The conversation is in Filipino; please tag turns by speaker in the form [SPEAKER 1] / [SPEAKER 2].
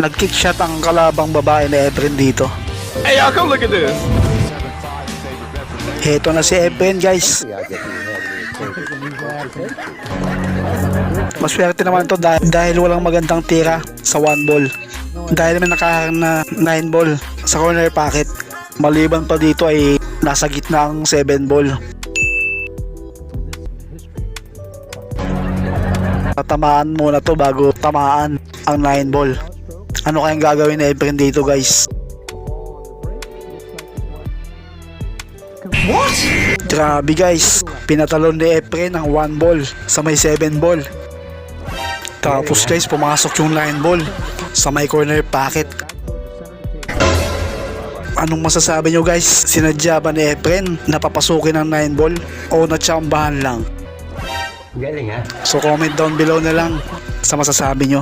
[SPEAKER 1] Nag-kick shot ang kalabang babae na Efren dito.
[SPEAKER 2] Hey, y'all, come look at this.
[SPEAKER 1] Heto na si Efren, guys. Maswerte naman to dahil walang magandang tira sa 1 ball. Dahil may nakaharang na 9 ball sa corner pocket. Maliban pa dito ay nasa gitna ang 7 ball. Tatamaan muna to bago tamaan ang 9 ball. Ano kayang gagawin ni Efren dito, guys?
[SPEAKER 2] What?
[SPEAKER 1] Grabe, guys, pinatalon ni Efren ang 1 ball sa may 7 ball. Tapos, guys, pumasok yung 9 ball sa may corner pocket. Anong masasabi nyo, guys? Sinadya ba ni Efren na papasukin ang 9 ball o natsambahan lang?
[SPEAKER 3] Galing ha?
[SPEAKER 1] So comment down below na lang sa masasabi nyo.